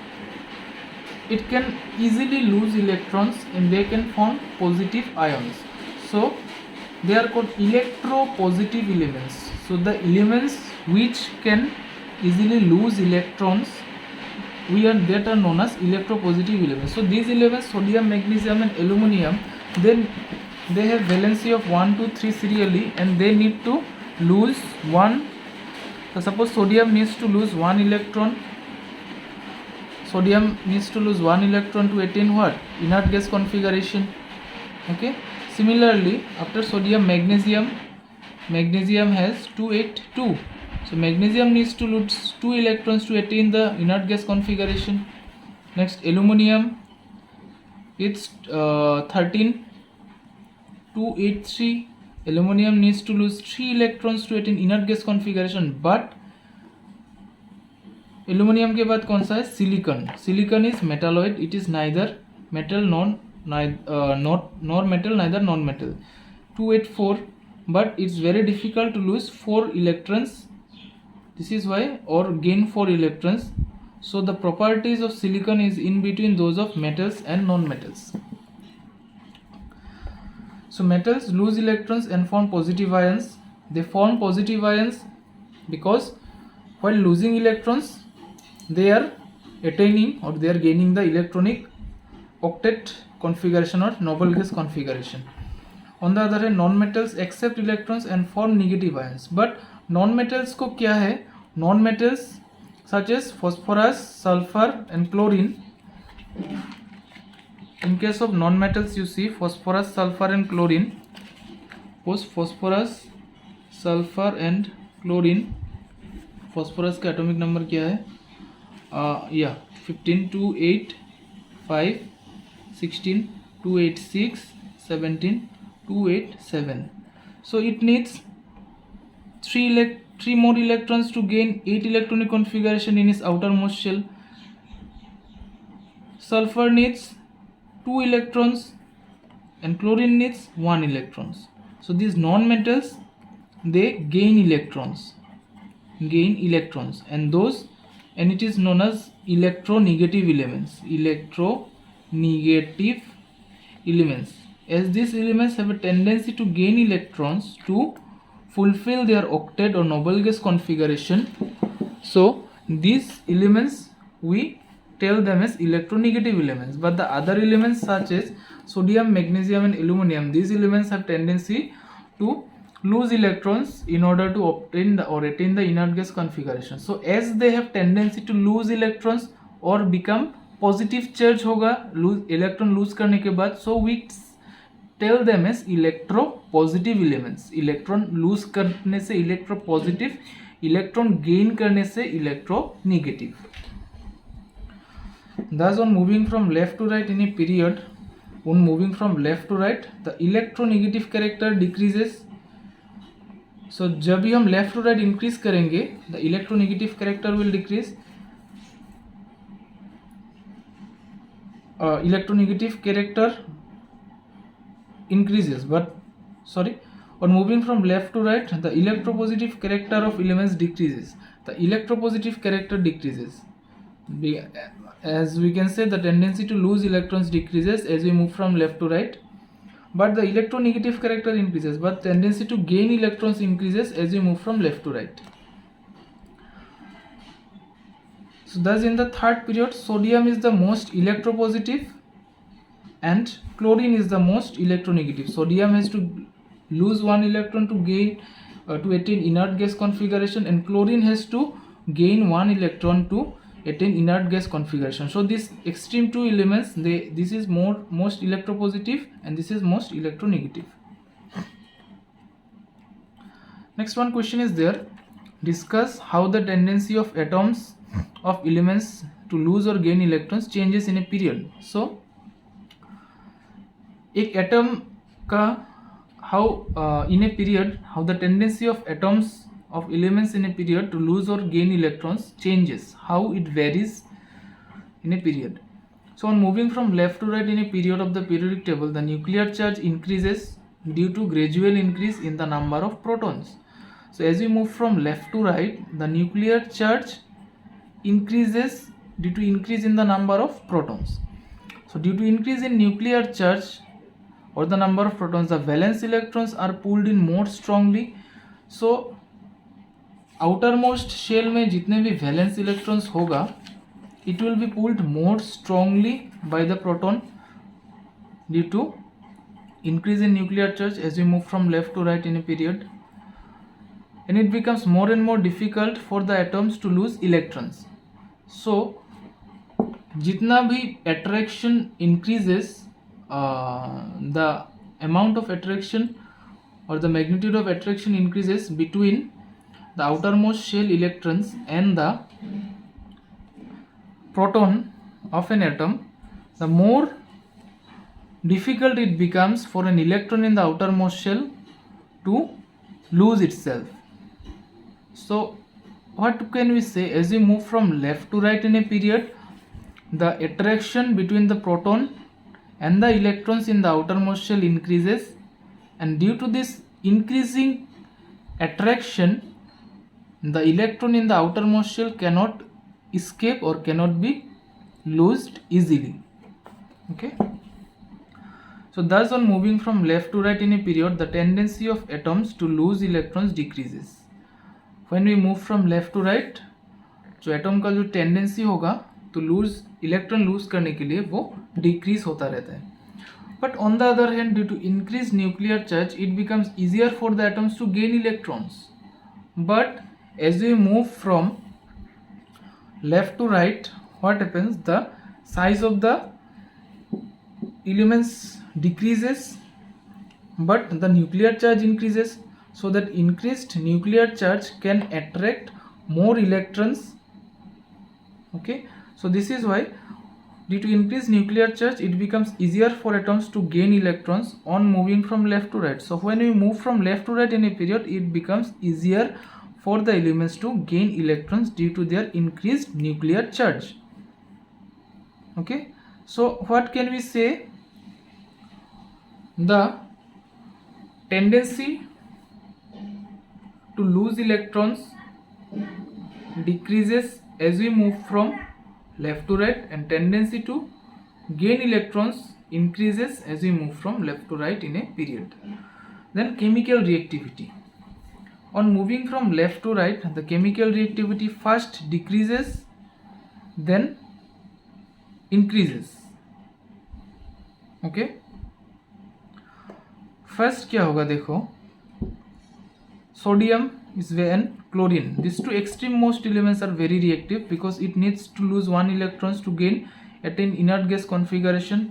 it can easily lose electrons and they can form positive ions. So they are called electropositive elements. So the elements which can easily lose electrons, that are known as electropositive elements. So these elements, sodium, magnesium and aluminum, then they have valency of 1, 2, 3 serially, and they need to lose one. So suppose sodium needs to lose one electron. Sodium needs to lose one electron to attain what? Inert gas configuration. Okay. Similarly, after sodium, magnesium has 2, 8, 2. So magnesium needs to lose 2 electrons to attain the inert gas configuration. Next, aluminum, it's 13, 2, 8, 3. Aluminum needs to lose 3 electrons to attain inert gas configuration. But aluminum के बाद कौन सा है? Silicon. Silicon is metalloid. It is neither metal nor metal, neither non-metal. 2, 8, 4. But it's very difficult to lose 4 electrons. This is why, or gain 4 electrons. So the properties of silicon is in between those of metals and non-metals. So metals lose electrons and form positive ions. They form positive ions because while losing electrons, they are attaining or they are gaining the electronic octet configuration or noble gas configuration. On the other hand, non-metals accept electrons and form negative ions. But non-metals को क्या है? Non-metals such as phosphorus, sulfur and chlorine. In case of non-metals, you see phosphorus, sulfur and chlorine. Phosphorus, sulfur and chlorine. Phosphorus का atomic number क्या है? 15, 2, 8, 5, 16, 2, 8, 6, 17, 2, 8, 7. So it needs 3 more electrons to gain 8 electronic configuration in its outermost shell. Sulfur needs 2 electrons and chlorine needs 1 electrons. So these non-metals, they gain electrons, and it is known as electronegative elements. As these elements have a tendency to gain electrons to fulfill their octet or noble gas configuration, so these elements we tell them as electronegative elements, but the other elements such as sodium, magnesium and aluminum, these elements have tendency to lose electrons in order to obtain or attain the inert gas configuration. So as they have tendency to lose electrons or become positive charge होगा electron lose करने के बाद, so we tell them as electropositive elements. Electron lose करने से electropositive, electron gain करने से electronegative. Thus on moving from left to right in a period, on moving from left to right, the electronegative character decreases. So जब भी हम left to right increase करेंगे, the electronegative character will decrease. Electronegative character increases, but on moving from left to right, the electropositive character of elements decreases. The electropositive character decreases. As we can say, the tendency to lose electrons decreases as we move from left to right, but the electronegative character increases, but tendency to gain electrons increases as we move from left to right. So thus in the third period, sodium is the most electropositive and chlorine is the most electronegative. Sodium has to lose one electron to gain to attain inert gas configuration, and chlorine has to gain one electron to attain inert gas configuration. So these extreme two elements, this is most electropositive and this is most electronegative. Next one question is there. Discuss how the tendency of atoms of elements to lose or gain electrons changes in a period. So एक atom का how in a period, how the tendency of atoms of elements in a period to lose or gain electrons changes, how it varies in a period. So on moving from left to right in a period of the periodic table, the nuclear charge increases due to gradual increase in the number of protons. So as we move from left to right, the nuclear charge increases due to increase in the number of protons. So due to increase in nuclear charge or the number of protons, the valence electrons are pulled in more strongly. So outermost shell में जितने भी valence electrons होगा, it will be pulled more strongly by the proton due to increase in nuclear charge as we move from left to right in a period, and it becomes more and more difficult for the atoms to lose electrons. So जितना भी attraction increases, the amount of attraction or the magnitude of attraction increases between the outermost shell electrons and the proton of an atom, the more difficult it becomes for an electron in the outermost shell to lose itself. So what can we say? As we move from left to right in a period, the attraction between the proton and the electrons in the outermost shell increases, and due to this increasing attraction, the electron in the outermost shell cannot escape or cannot be loosed easily. Okay. So thus on moving from left to right in a period, the tendency of atoms to lose electrons decreases. When we move from left to right, जो atom का जो tendency होगा तो loose electron lose करने के लिए वो decrease होता रहता है. But on the other hand, due to increase nuclear charge, it becomes easier for the atoms to gain electrons. But as we move from left to right, what happens? The size of the elements decreases, but the nuclear charge increases, so that increased nuclear charge can attract more electrons. Okay, so this is why due to increased nuclear charge, it becomes easier for atoms to gain electrons on moving from left to right. So when we move from left to right in a period, it becomes easier for the elements to gain electrons due to their increased nuclear charge. Okay, so what can we say? The tendency to lose electrons decreases as we move from left to right, and tendency to gain electrons increases as we move from left to right in a period. Then chemical reactivity. On moving from left to right, the chemical reactivity first decreases, then increases. Okay, first क्या होगा देखो, sodium is and chlorine, these two extreme most elements are very reactive because it needs to lose one electrons to gain attain inert gas configuration,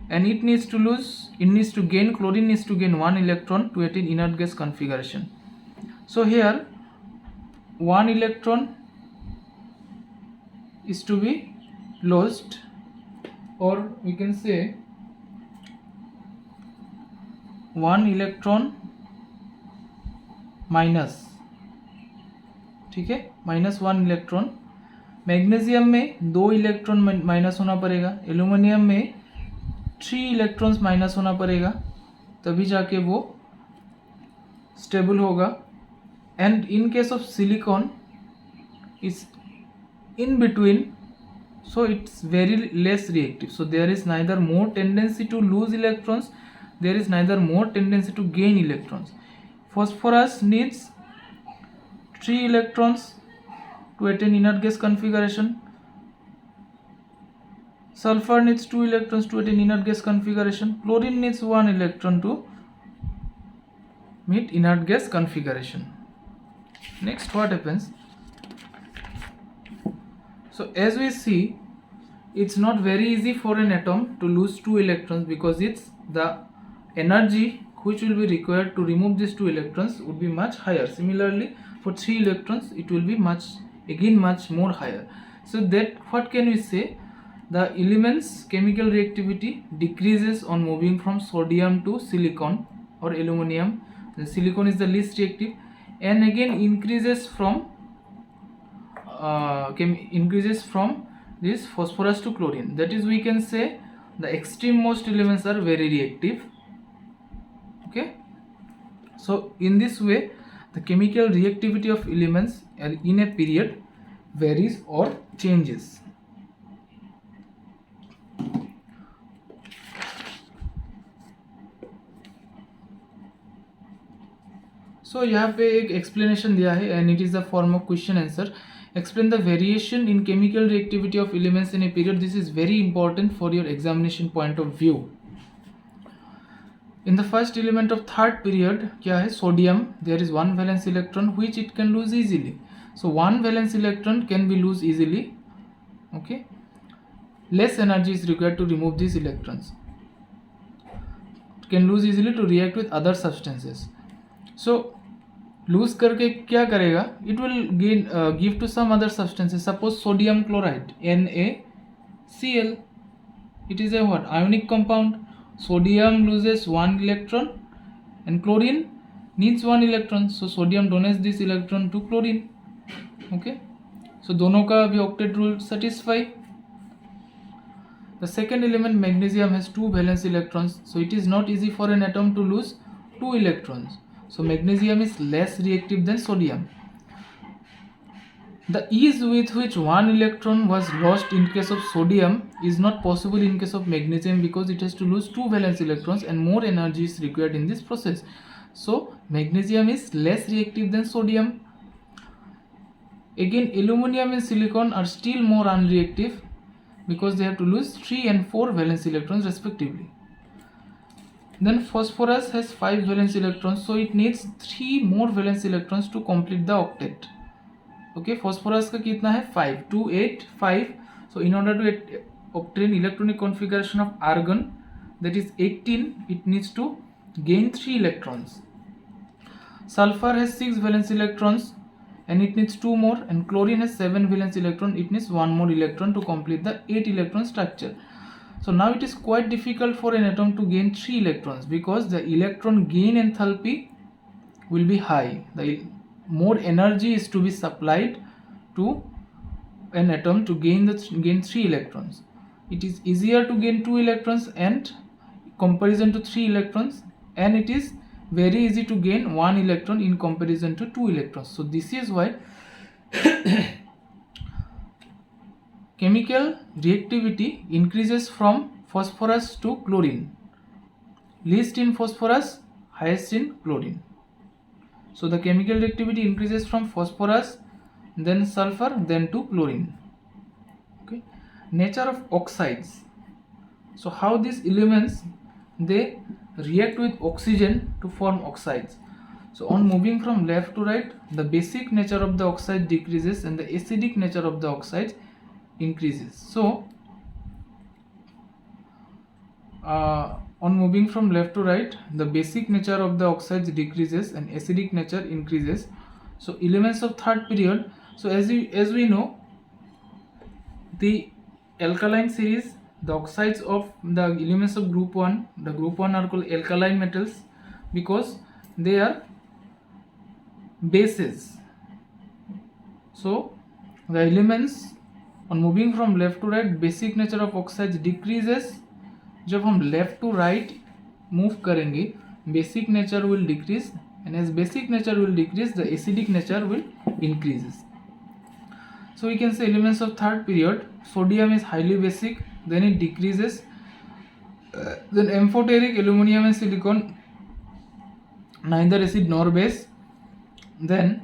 and it needs to gain, chlorine needs to gain one electron to attain inert gas configuration. So here one electron is to be lost, or we can say one electron minus, ठीक है, minus one electron. Magnesium में 2 electron minus होना पड़ेगा, aluminium में 3 electrons minus होना पड़ेगा, तभी जाके वो स्टेबल होगा। And in case of silicon is in between, so it's very less reactive, so there is neither more tendency to lose electrons, there is neither more tendency to gain electrons. Phosphorus needs 3 electrons to attain inert gas configuration, sulfur needs 2 electrons to attain inert gas configuration, chlorine needs 1 electron to meet inert gas configuration. Next, what happens? So as we see, it's not very easy for an atom to lose 2 electrons because it's the energy which will be required to remove these 2 electrons would be much higher. Similarly, for 3 electrons it will be much more higher. So that what can we say? The element's chemical reactivity decreases on moving from sodium to silicon or aluminum. The silicon is the least reactive, and again increases from this phosphorus to chlorine. That is, we can say the extreme most elements are very reactive. Okay, so in this way the chemical reactivity of elements in a period varies or changes. So यहाँ पे एक explanation दिया है and it is the form of question answer. Explain the variation in chemical reactivity of elements in a period. This is very important for your examination point of view. In the first element of third period, क्या है? Sodium. There is one valence electron which it can lose easily. So one valence electron can be lose easily. Okay. Less energy is required to remove these electrons. It can lose easily to react with other substances. So lose करके क्या करेगा? It will give to some other substances. Suppose sodium chloride NaCl, it is a what? Ionic compound. Sodium loses 1 electron and chlorine needs 1 electron, so sodium donates this electron to chlorine. Okay, so दोनों का भी octet rule satisfy. The second element magnesium has 2 valence electrons, so it is not easy for an atom to lose 2 electrons. So magnesium is less reactive than sodium. The ease with which 1 electron was lost in case of sodium is not possible in case of magnesium because it has to lose 2 valence electrons and more energy is required in this process. So magnesium is less reactive than sodium. Again, aluminum and silicon are still more unreactive because they have to lose 3 and 4 valence electrons respectively. Then phosphorus has 5 valence electrons, so it needs 3 more valence electrons to complete the octet. Okay, phosphorus का कितना है? 5, 2, 8, 5. So in order to obtain electronic configuration of argon, that is 18, it needs to gain 3 electrons. Sulfur has 6 valence electrons and it needs 2 more, and chlorine has 7 valence electron, it needs 1 more electron to complete the 8 electron structure. So now it is quite difficult for an atom to gain 3 electrons because the electron gain enthalpy will be high. The more energy is to be supplied to an atom to gain 3 electrons. It is easier to gain 2 electrons and comparison to 3 electrons, and it is very easy to gain 1 electron in comparison to 2 electrons. So this is why chemical reactivity increases from phosphorus to chlorine. Least in phosphorus, highest in chlorine. So the chemical reactivity increases from phosphorus, then sulfur, then to chlorine. Okay. nature of oxides. So how these elements, they react with oxygen to form oxides. So on moving from left to right, the basic nature of the oxide decreases and the acidic nature of the oxide increases. So on moving from left to right, the basic nature of the oxides decreases and acidic nature increases. So elements of third period. So as we know, the alkaline series, the oxides of the elements of group 1, the group 1 are called alkaline metals because they are bases. So the elements on moving from left to right, basic nature of oxides decreases. जब हम left to right move करेंगे basic nature will decrease and as basic nature will decrease the acidic nature will increases. So we can say elements of third period, sodium is highly basic, then it decreases. Then amphoteric, aluminum and silicon, neither acid nor base. Then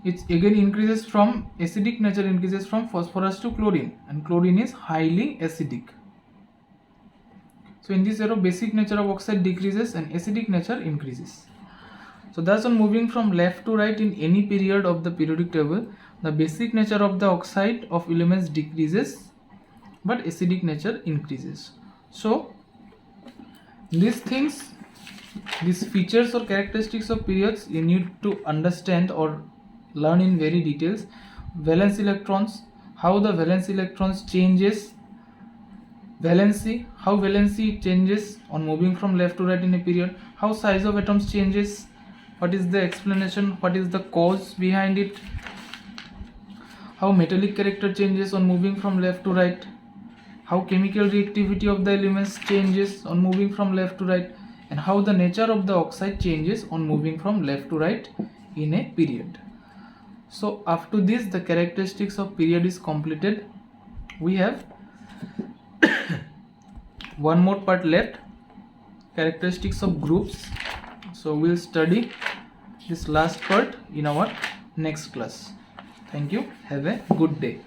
it again increases from acidic nature, increases from phosphorus to chlorine, and chlorine is highly acidic. So in this arrow, basic nature of oxide decreases and acidic nature increases. So thus on moving from left to right in any period of the periodic table, the basic nature of the oxide of elements decreases but acidic nature increases. So these things, these features or characteristics of periods you need to understand or learn in very details. Valence electrons, how the valence electrons changes, valency, how valency changes on moving from left to right in a period, how size of atoms changes, what is the explanation, what is the cause behind it, how metallic character changes on moving from left to right, how chemical reactivity of the elements changes on moving from left to right, and how the nature of the oxide changes on moving from left to right in a period. So after this, the characteristics of period is completed. We have one more part left, characteristics of groups. So we'll study this last part in our next class. Thank you. Have a good day.